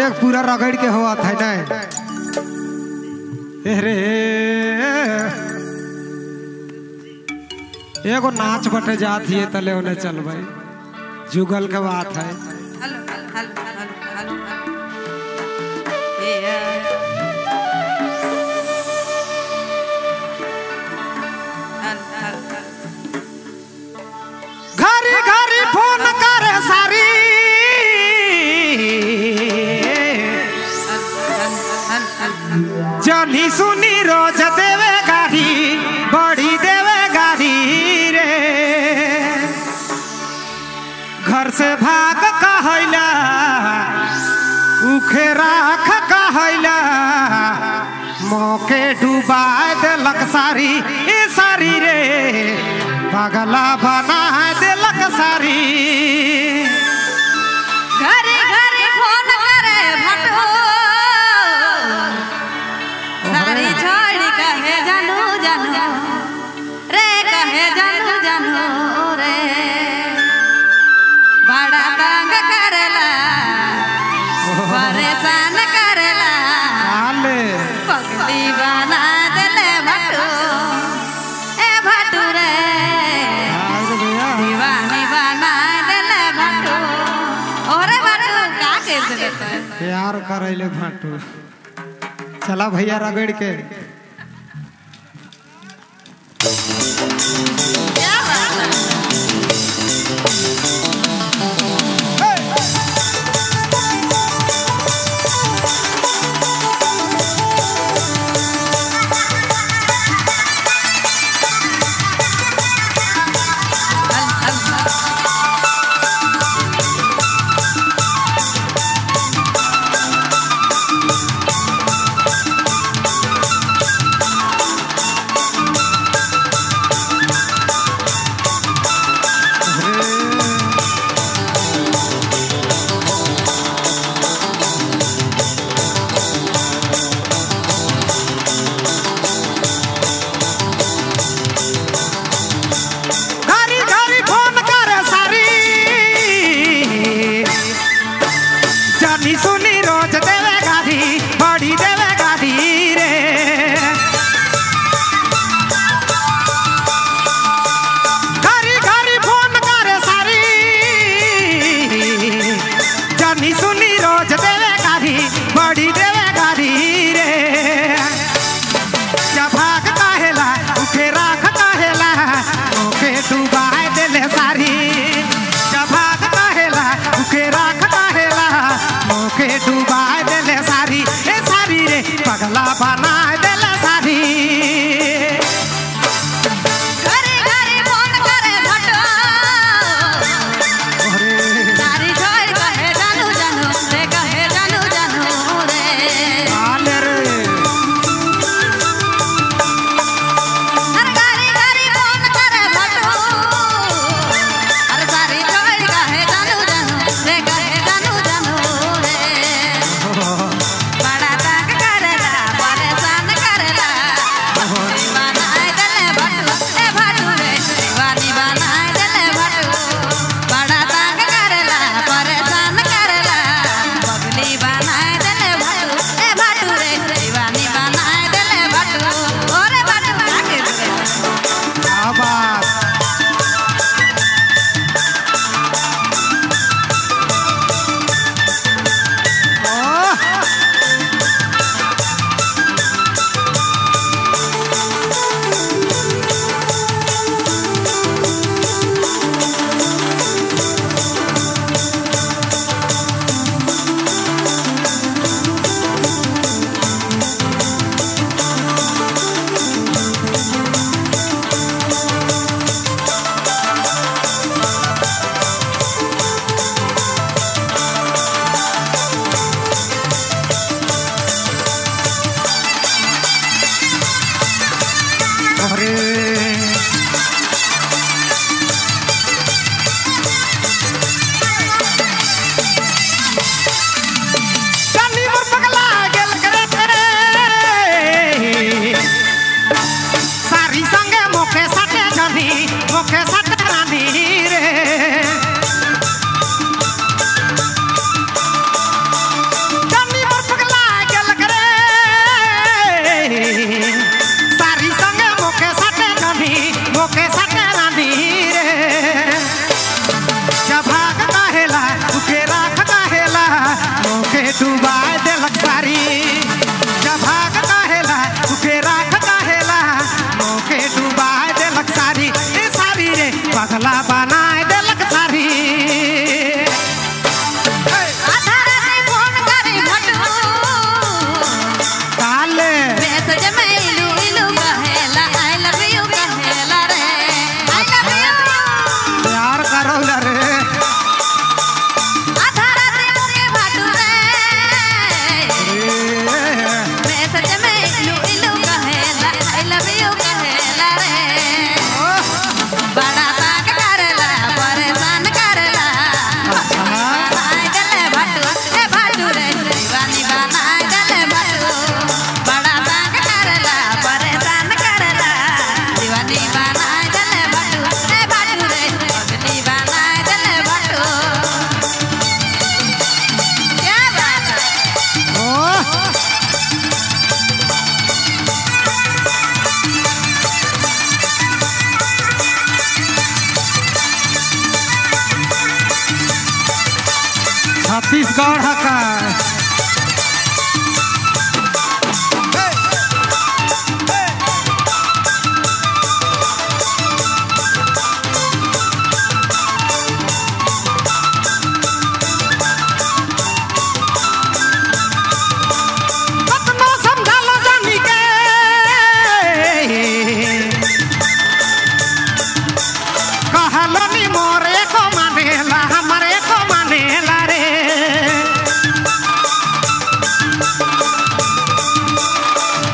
डेग पूरा रगड़ के हुआ था ना रे एगो नाच बटे जात ही तले उन्हें चल भाई जुगल के बात है। घरी घरी फोन करे सारी जनी सुनी रोज देवे गाड़ी बड़ी देवे गाड़ी रे घर से भाग कहला उखे राख कहला मौके डुबा देलक सारी ए सारी रे पगला बना देलक सारी। घरे घरे फोन करे भटो सारी छोड़ कहे जानू जानू रे कहे जानू जानू रे बड़ा तंग करेला परेशान करेला पगली बना देले भटो ए भटू रे दीवानी बना देले भटू ओरे भटू का कहते प्यार करैले भाटू चला भैया रगड़ के क्या बात है सुनी रोज देवे गाड़ी बड़ी देवे गाड़ी रे घरी घरी फोन करे सारी जानी सुनी रोज देवे गाड़ी बड़ी देवे गाड़ी रे जब भाग काहेला उठे राख काहेला ओके डुबा देले सारी जब भाग काहेला उठे राख काहेला के डुबा देले सारी ए सारी रे पगला बना देले सारी। घरे घरे फोन करे भटो सारी छोड़ कहे जानू जानू रे कहे जानू जानू रे आले रे घरे घरे फोन करे भटो अरे सारी छोड़ कहे जानू जानू रे कहे जानू जानू रे बड़ा तंग करेला परेशान करेला दीवानी बनाए देले भटू ए भटू रे दीवानी बनाए देले भटू बड़ा तंग करेला परेशान करेला पगली बनाए देले भटू ए भटू रे दीवानी बनाए देले भटू ओरे भटू काके दे क्या बात पगला बनाए दिलक सारी आधा रात फोन करे भटू काले मैसेज में इलू इलू कहेला आई लव यू कहेला रे आई लव यू प्यार करो रे आधा रात के भटू रे मैसेज में इलू इलू कहेला आई लव यू कहेला रे बड़ा तंग करेला परेशान करेला बनाए दिले भटू ए भटू रे दीवानी बनाए दिले भटू बड़ा तंग करेला परेशान करेला दीवानी बनाए दिले भटू ए भटू रे पगली बनाए दिले भटू क्या बात है ओ छत्तीसगढ़ का कतना समझा लो जानी के कहलो नी मोरे को मानेला हमारे को मानेला रे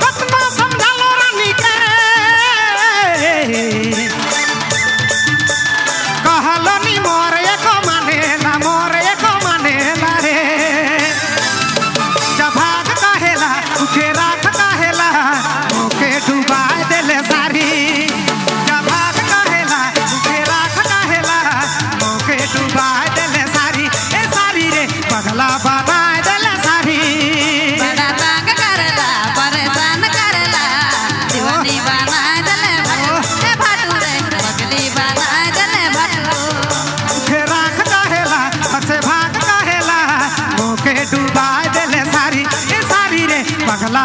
कतना समझा लो रानी के कहलो नी मोरे को मानेला रे जब भाग कहेला उके राख कहेला ओके डुबाए देले सारी जब भाग कहेला उके राख कहेला ओके डुबाए देले सारी ए सारी रे पगला बनाए देले सारी बड़ा तंग करेला परेशान करेला दीवानी बनाए दिले भटू ए भटू रे पगली बनाए दिले भटू उके राख कहेला हसे भाग कहेला ओके डुबाए देले सारी ए सारी रे पगला